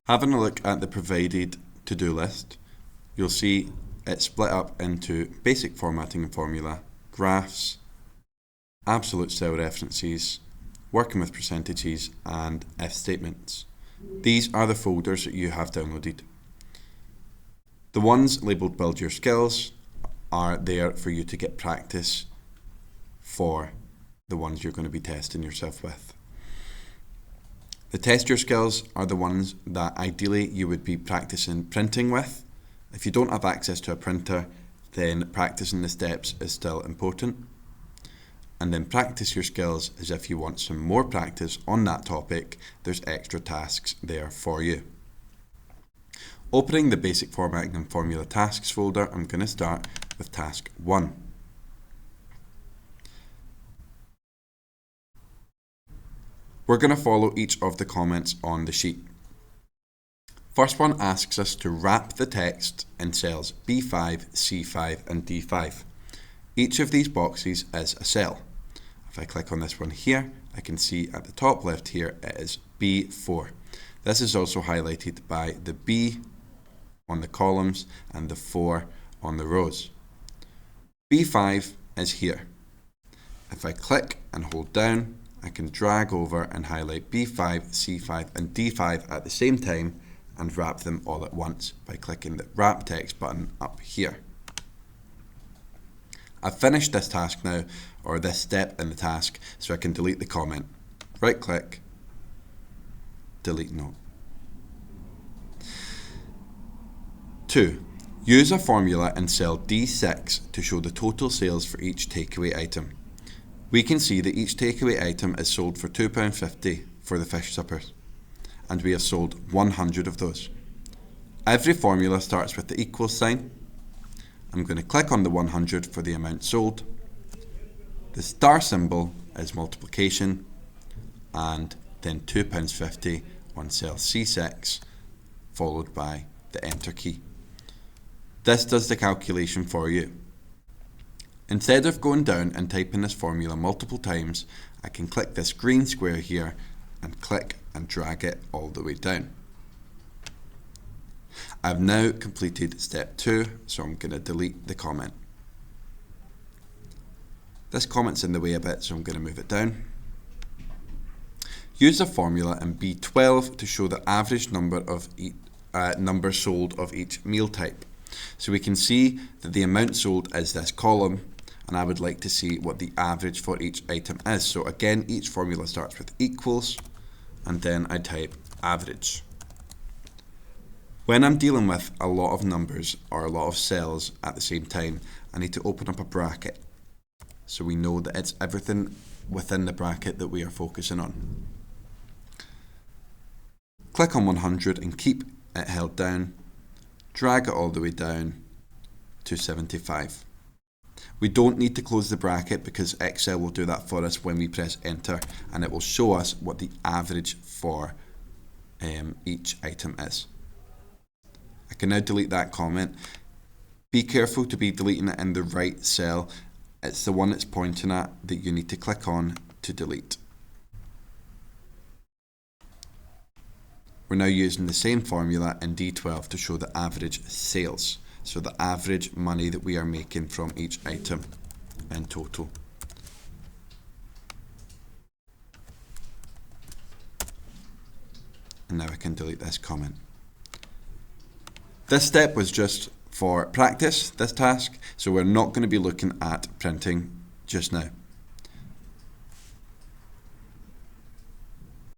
Having a look at the provided to-do list, you'll see it's split up into basic formatting and formula, graphs, absolute cell references, working with percentages, and if statements. These are the folders that you have downloaded. The ones labelled Build Your Skills are there for you to get practice for the ones you're going to be testing yourself with. The Test Your Skills are the ones that ideally you would be practicing printing with. If you don't have access to a printer, then practicing the steps is still important. And then Practice Your Skills is if you want some more practice on that topic, there's extra tasks there for you. Opening the Basic Formatting and Formula Tasks folder, I'm going to start with Task 1. We're going to follow each of the comments on the sheet. First one asks us to wrap the text in cells B5, C5 and D5. Each of these boxes is a cell. If I click on this one here, I can see at the top left here it is B4. This is also highlighted by the B on the columns and the 4 on the rows. B5 is here. If I click and hold down, I can drag over and highlight B5, C5 and D5 at the same time and wrap them all at once by clicking the Wrap Text button up here. I've finished this task now, or this step in the task, so I can delete the comment. Right click, delete note. 2. Use a formula in cell D6 to show the total sales for each takeaway item. We can see that each takeaway item is sold for £2.50 for the fish suppers, and we have sold 100 of those. Every formula starts with the equal sign. I'm going to click on the 100 for the amount sold. The star symbol is multiplication, and then £2.50 on cell C6, followed by the enter key. This does the calculation for you. Instead of going down and typing this formula multiple times, I can click this green square here and click and drag it all the way down. I've now completed step 2, so I'm going to delete the comment. This comment's in the way a bit, so I'm going to move it down. Use a formula in B12 to show the average number of number sold of each meal type. So we can see that the amount sold is this column, and I would like to see what the average for each item is. So again, each formula starts with equals, and then I type average. When I'm dealing with a lot of numbers or a lot of cells at the same time, I need to open up a bracket so we know that it's everything within the bracket that we are focusing on. Click on 100 and keep it held down. Drag it all the way down to 75. We don't need to close the bracket because Excel will do that for us when we press enter, and it will show us what the average for each item is. I can now delete that comment. Be careful to be deleting it in the right cell. It's the one it's pointing at that you need to click on to delete. We're now using the same formula in D12 to show the average sales, so the average money that we are making from each item in total. And now I can delete this comment. This step was just for practice, this task, so we're not going to be looking at printing just now.